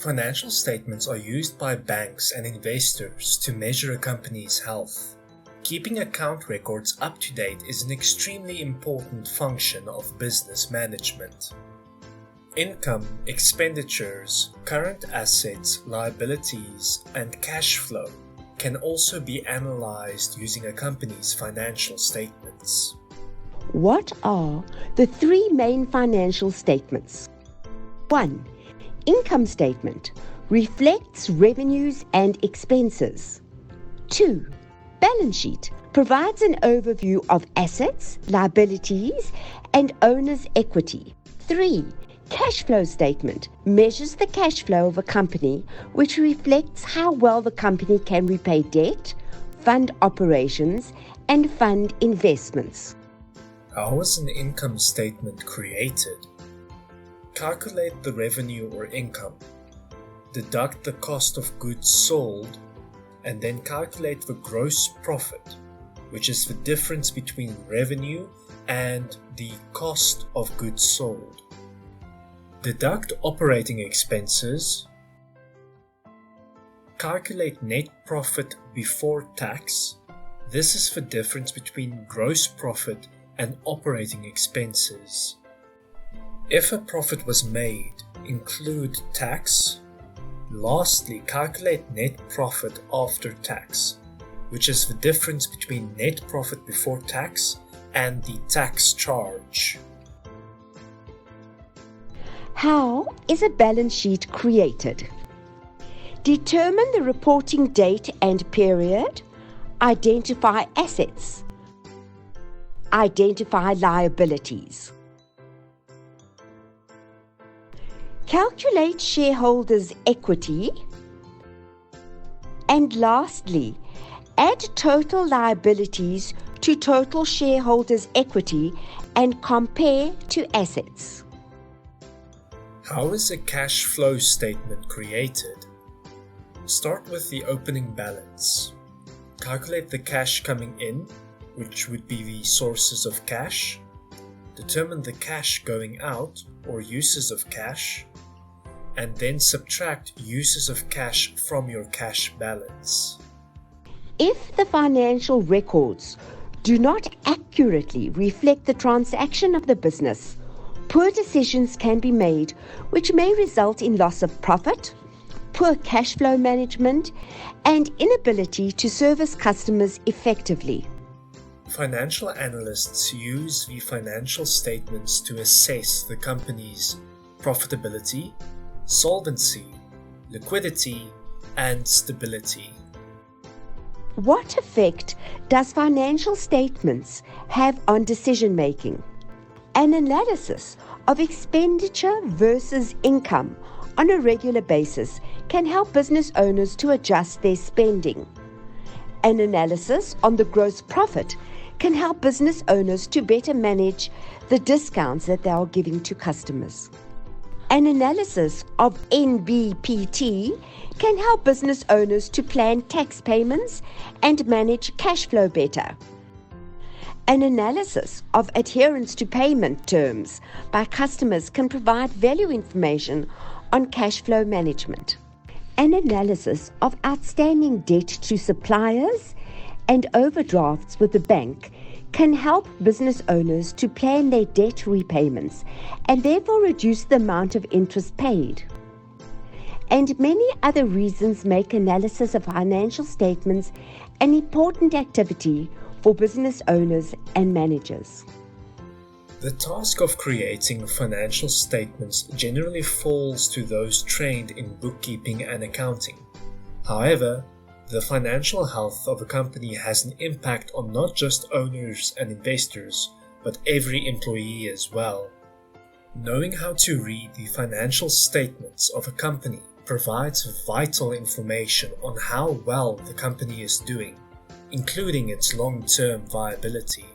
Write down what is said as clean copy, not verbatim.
Financial statements are used by banks and investors to measure a company's health. Keeping account records up to date is an extremely important function of business management. Income, expenditures, current assets, liabilities, and cash flow can also be analyzed using a company's financial statements. What are the three main financial statements? 1. Income statement reflects revenues and expenses. 2. Balance sheet provides an overview of assets, liabilities, and owner's equity. 3. Cash flow statement measures the cash flow of a company, which reflects how well the company can repay debt, fund operations, and fund investments. How is an income statement created? Calculate the revenue or income, deduct the cost of goods sold, and then calculate the gross profit, which is the difference between revenue and the cost of goods sold. Deduct operating expenses, calculate net profit before tax. This is the difference between gross profit and operating expenses. If a profit was made, include tax. Lastly, calculate net profit after tax, which is the difference between net profit before tax and the tax charge. How is a balance sheet created? Determine the reporting date and period. Identify assets. Identify liabilities. Calculate shareholders' equity. And lastly, add total liabilities to total shareholders' equity and compare to assets. How is a cash flow statement created? Start with the opening balance. Calculate the cash coming in, which would be the sources of cash. Determine the cash going out, or uses of cash, and then subtract uses of cash from your cash balance. If the financial records do not accurately reflect the transaction of the business, poor decisions can be made which may result in loss of profit, poor cash flow management, and inability to service customers effectively. Financial analysts use the financial statements to assess the company's profitability, solvency, liquidity, and stability. What effect does financial statements have on decision making? An analysis of expenditure versus income on a regular basis can help business owners to adjust their spending. An analysis on the gross profit can help business owners to better manage the discounts that they are giving to customers. An analysis of NBPT can help business owners to plan tax payments and manage cash flow better. An analysis of adherence to payment terms by customers can provide value information on cash flow management. An analysis of outstanding debt to suppliers and overdrafts with the bank can help business owners to plan their debt repayments and therefore reduce the amount of interest paid. And many other reasons make analysis of financial statements an important activity for business owners and managers. The task of creating financial statements generally falls to those trained in bookkeeping and accounting. However, the financial health of a company has an impact on not just owners and investors, but every employee as well. Knowing how to read the financial statements of a company provides vital information on how well the company is doing, including its long-term viability.